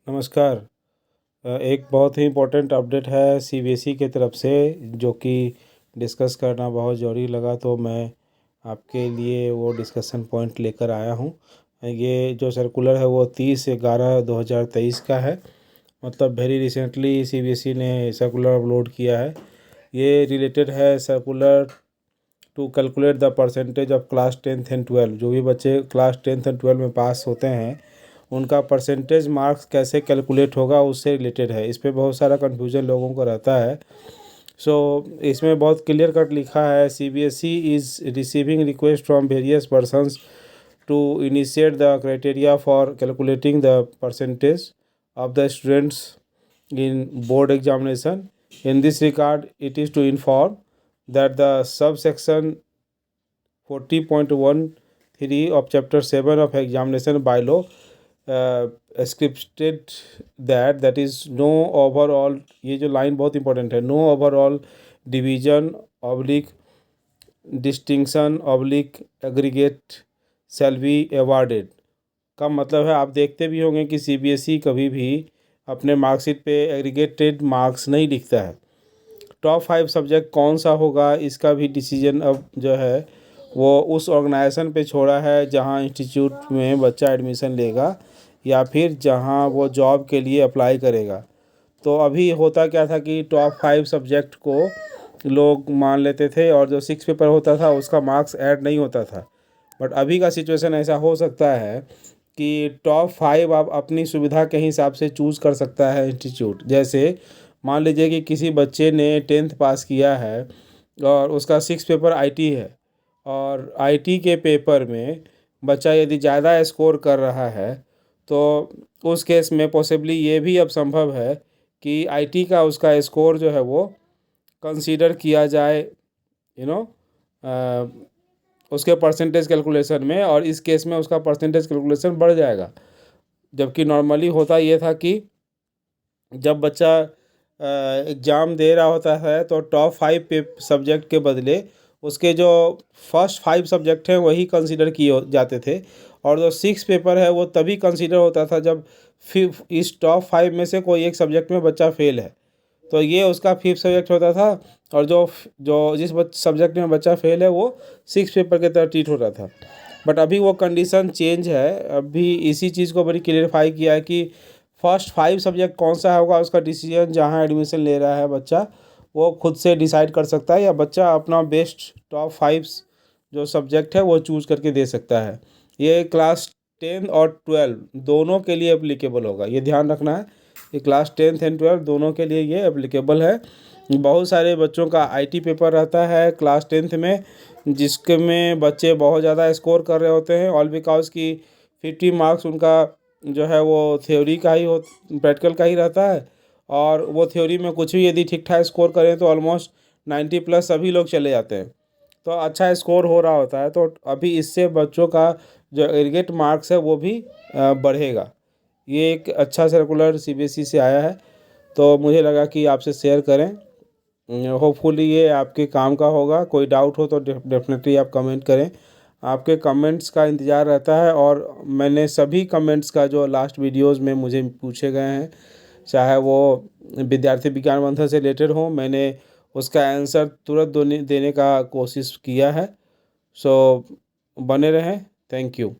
नमस्कार। एक बहुत ही इम्पोर्टेंट अपडेट है सीबीएसई की तरफ से, जो कि डिस्कस करना बहुत ज़रूरी लगा, तो मैं आपके लिए वो डिस्कशन पॉइंट लेकर आया हूँ। ये जो सर्कुलर है वो 30/11/2023 का है। मतलब वेरी रिसेंटली सीबीएसई ने सर्कुलर अपलोड किया है। ये रिलेटेड है circular to calculate the percentage of class 10th and 12। जो भी बच्चे क्लास 10th एंड 12 में पास होते हैं उनका परसेंटेज मार्क्स कैसे कैलकुलेट होगा उससे रिलेटेड है। इस पे बहुत सारा कन्फ्यूजन लोगों को रहता है। इसमें बहुत क्लियर कट लिखा है, CBSE is receiving request from various persons to initiate the criteria for calculating the percentage of the students in board examination. In this regard, it is to inform that the subsection 40.13 of chapter 7 of examination bylaw scripted that is no overall, ये जो line बहुत important है, no overall division oblique distinction oblique aggregate shall be awarded का मतलब है, आप देखते भी होंगे कि सीबीएसई कभी भी अपने मार्कशीट पे एग्रीगेटेड मार्क्स नहीं लिखता है। टॉप 5 सब्जेक्ट कौन सा होगा इसका भी डिसीजन अब जो है वो उस ऑर्गेनाइजेशन पे छोड़ा है जहां इंस्टीट्यूट में बच्चा एडमिशन लेगा या फिर जहां वो जॉब के लिए अप्लाई करेगा। तो अभी होता क्या था कि टॉप 5 सब्जेक्ट को लोग मान लेते थे और जो 6 पेपर होता था उसका मार्क्स ऐड नहीं होता था। बट अभी का सिचुएशन ऐसा हो सकता है कि टॉप 5 आप अपनी सुविधा के हिसाब से चूज़ कर सकता है इंस्टीट्यूट। जैसे मान लीजिए कि किसी बच्चे ने 10th पास किया है और उसका 6 पेपर आईटी है, और आईटी के पेपर में बच्चा यदि ज़्यादा स्कोर कर रहा है तो उस केस में पॉसिबली ये भी अब संभव है कि आईटी का उसका स्कोर जो है वो कंसीडर किया जाए, यू नो उसके परसेंटेज कैलकुलेशन में, और इस केस में उसका परसेंटेज कैलकुलेशन बढ़ जाएगा। जबकि नॉर्मली होता ये था कि जब बच्चा एग्ज़ाम दे रहा होता है तो टॉप 5 सब्जेक्ट के बदले उसके जो फर्स्ट 5 सब्जेक्ट हैं वही कंसीडर किए जाते थे, और जो 6 पेपर है वो तभी कंसीडर होता था जब फिर इस टॉप 5 में से कोई एक सब्जेक्ट में बच्चा फेल है तो ये उसका 5th सब्जेक्ट होता था, और जो जो जिस सब्जेक्ट में बच्चा फेल है वो 6 पेपर के तरह ट्रीट होता था। बट अभी वो कंडीशन चेंज है। अभी इसी चीज़ को बड़ी क्लियरफाई किया है कि फर्स्ट 5 सब्जेक्ट कौन सा होगा उसका डिसीजन जहाँ एडमिशन ले रहा है बच्चा वो खुद से डिसाइड कर सकता है, या बच्चा अपना बेस्ट टॉप 5 जो सब्जेक्ट है वो चूज़ करके दे सकता है। ये क्लास 10 और 12 दोनों के लिए एप्लीकेबल होगा, ये ध्यान रखना है। ये क्लास 10th एंड 12 दोनों के लिए ये एप्लीकेबल है। बहुत सारे बच्चों का आईटी पेपर रहता है क्लास 10th में, जिसके में बच्चे बहुत ज़्यादा स्कोर कर रहे होते हैं, ऑल बिकॉज की 50 मार्क्स उनका जो है वो थ्योरी का ही हो, प्रैक्टिकल का ही रहता है, और वो थ्योरी में कुछ भी यदि ठीक ठाक स्कोर करें तो ऑलमोस्ट 90+ सभी लोग चले जाते हैं, तो अच्छा स्कोर हो रहा होता है। तो अभी इससे बच्चों का जो एग्रीगेट मार्क्स है वो भी बढ़ेगा। ये एक अच्छा सर्कुलर सीबीएसई से आया है, तो मुझे लगा कि आपसे शेयर करें। होपफुली ये आपके काम का होगा। कोई डाउट हो तो डेफिनेटली आप कमेंट करें। आपके कमेंट्स का इंतज़ार रहता है, और मैंने सभी कमेंट्स का जो लास्ट वीडियोस में मुझे पूछे गए हैं, चाहे वो विद्यार्थी विज्ञान मंथन से रिलेटेड हो, मैंने उसका आंसर तुरंत देने का कोशिश किया है। सो बने रहें। Thank you.